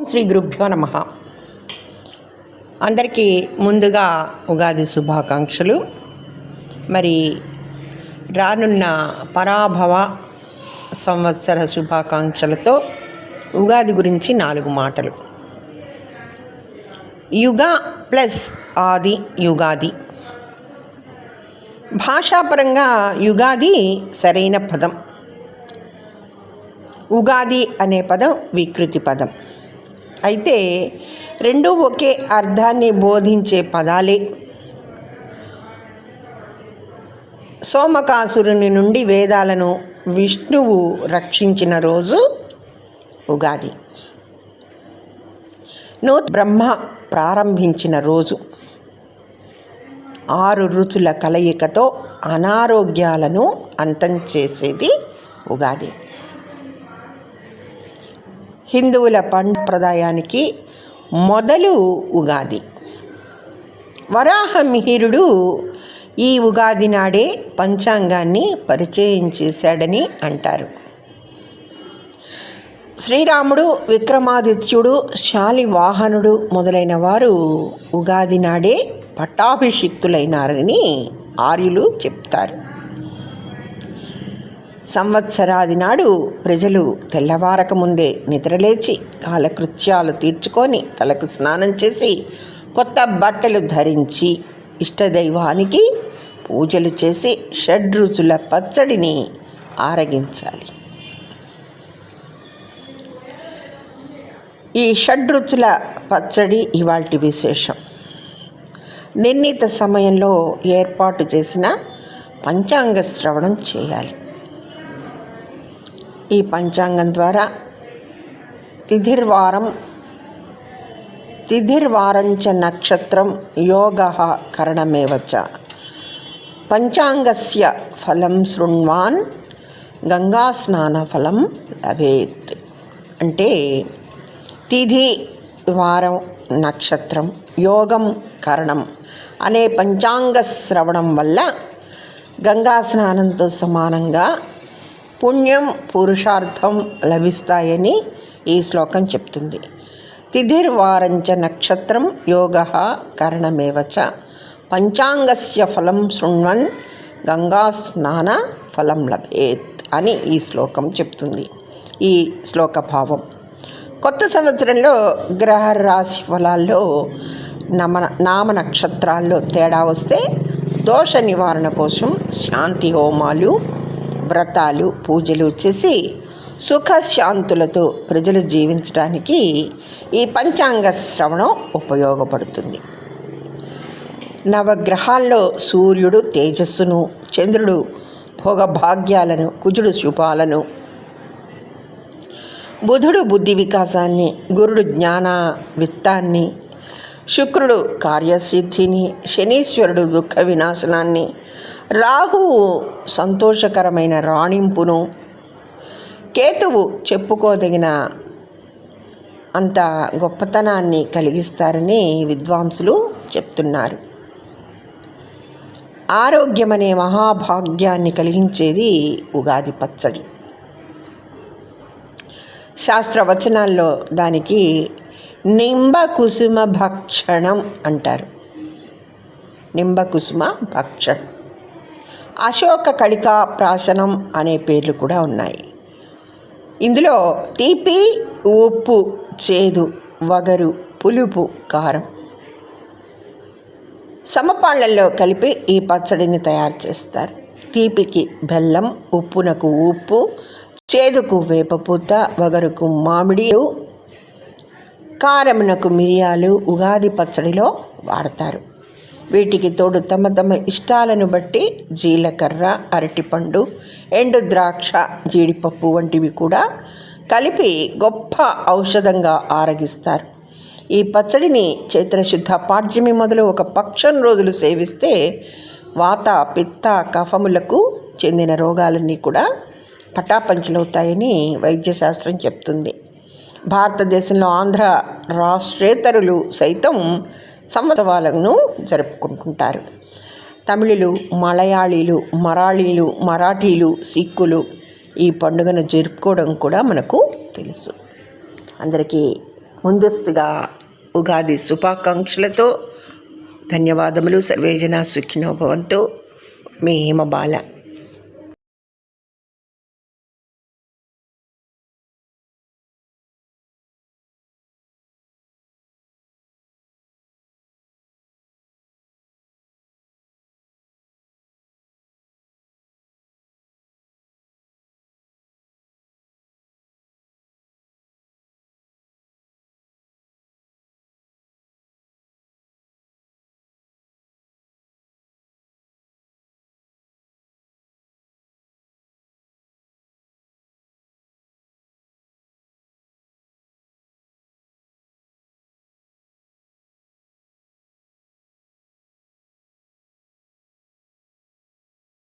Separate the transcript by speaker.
Speaker 1: శ్రీ గురుభ్యో నమః. అందరికీ ముందుగా ఉగాది శుభాకాంక్షలు. మరి రానున్న పరాభవ సంవత్సర శుభాకాంక్షలతో ఉగాది గురించి 4 మాటలు. యుగ ప్లస్ ఆది యుగాది. భాషాపరంగా యుగాది సరైన పదం. ఉగాది అనే పదం వికృతి పదం. అయితే రెండూ ఒకే అర్థాన్ని బోధించే పదాలే. సోమకాసురుని నుండి వేదాలను విష్ణువు రక్షించిన రోజు ఉగాది. బ్రహ్మ ప్రారంభించిన రోజు. 6 రుచుల కలయికతో అనారోగ్యాలను అంతం చేసేది ఉగాది. హిందువుల సంప్రదాయానికి మొదలు ఉగాది. వరాహమిహిరుడు ఈ ఉగాది నాడే పంచాంగాన్ని పరిచయం చేశాడని అంటారు. శ్రీరాముడు, విక్రమాదిత్యుడు, శాలివాహనుడు మొదలైన వారు ఉగాది నాడే పట్టాభిషిక్తులైనారని ఆర్యులు చెప్తారు. సంవత్సరాది నాడు ప్రజలు తెల్లవారక ముందే నిద్రలేచి కాలకృత్యాలు తీర్చుకొని తలకు స్నానం చేసి కొత్త బట్టలు ధరించి ఇష్టదైవానికి పూజలు చేసి షడ్రుచుల పచ్చడిని ఆరగించాలి. ఈ షడ్రుచుల పచ్చడి ఇవాల్టి విశేషం. నిర్ణీత సమయంలో ఏర్పాటు చేసిన పంచాంగ శ్రవణం చేయాలి. ఈ పంచాంగం ద్వారా తిథిర్వారంచ నక్షత్రం యోగ కరణమేవచ పంచాంగస్య ఫలం శృణ్వాన్ గంగా స్నాన ఫలం లభేత్. అంటే తిథి, వారం, నక్షత్రం, యోగం, కరణం అనే పంచాంగ శ్రవణం వల్ల గంగా స్నానంతో సమానంగా పుణ్యం, పురుషార్థం లభిస్తాయని ఈ శ్లోకం చెప్తుంది. తిథిర్వారంచ నక్షత్రం యోగ కరణమేవచ పంచాంగస్య ఫలం శృణ్వన్ గంగా స్నాన ఫలం లభేత్ అని ఈ శ్లోకం చెప్తుంది. ఈ శ్లోక భావం. కొత్త సంవత్సరంలో గ్రహ రాశి ఫలాల్లో నామ నక్షత్రాల్లో తేడా వస్తే దోష నివారణ కోసం శాంతి హోమాలు, వ్రతాలు, పూజలు చేసి సుఖశాంతులతో ప్రజలు జీవించడానికి ఈ పంచాంగ శ్రవణం ఉపయోగపడుతుంది. నవగ్రహాల్లో సూర్యుడు తేజస్సును, చంద్రుడు భోగభాగ్యాలను, కుజుడు శుభాలను, బుధుడు బుద్ధి వికాసాన్ని, గురుడు జ్ఞాన విత్తాన్ని, శుక్రుడు కార్యసిద్ధిని, శనీశ్వరుడు దుఃఖ వినాశనాన్ని, రాహువు సంతోషకరమైన రాణింపును, కేతువు చెప్పుకోదగిన అంత గొప్పతనాన్ని కలిగిస్తారని విద్వాంసులు చెప్తున్నారు. ఆరోగ్యమనే మహాభాగ్యాన్ని కలిగించేది ఉగాది పచ్చడి. శాస్త్రవచనాల్లో దానికి నింబకుసుమ భక్షణం అంటారు. నింబకుసుమ భక్షణం. అశోక కళికా ప్రాశనం అనే పేర్లు కూడా ఉన్నాయి. ఇందులో తీపి, ఉప్పు, చేదు, వగరు, పులుపు, కారం సమపాళ్లలో కలిపి ఈ పచ్చడిని తయారు చేస్తారు. తీపికి బెల్లం, ఉప్పునకు ఉప్పు, చేదుకు వేపపూత, వగరుకు మామిడి, కారమునకు మిరియాలు ఉగాది పచ్చడిలో వాడతారు. వీటికి తోడు తమ తమ ఇష్టాలను బట్టి జీలకర్ర, అరటిపండు, ఎండు ద్రాక్ష, జీడిపప్పు వంటివి కూడా కలిపి గొప్ప ఔషధంగా ఆరగిస్తారు. ఈ పచ్చడిని చైత్రశుద్ధ పాడ్యమి మొదలు ఒక పక్షం రోజులు సేవిస్తే వాత, పిత్త, కఫములకు చెందిన రోగాలన్నీ కూడా పటాపంచలవుతాయని వైద్యశాస్త్రం చెప్తుంది. భారతదేశంలో ఆంధ్ర రాష్ట్రేతరులు సైతం సంవత్సరాలను జరుపుకుంటుంటారు. తమిళులు, మలయాళీలు, మరాఠీలు, సిక్కులు ఈ పండుగను జరుపుకోవడం కూడా మనకు తెలుసు. అందరికీ ముందస్తుగా ఉగాది శుభాకాంక్షలతో ధన్యవాదములు. సర్వేజన సుఖినో భవంతు. మీ హేమబాల.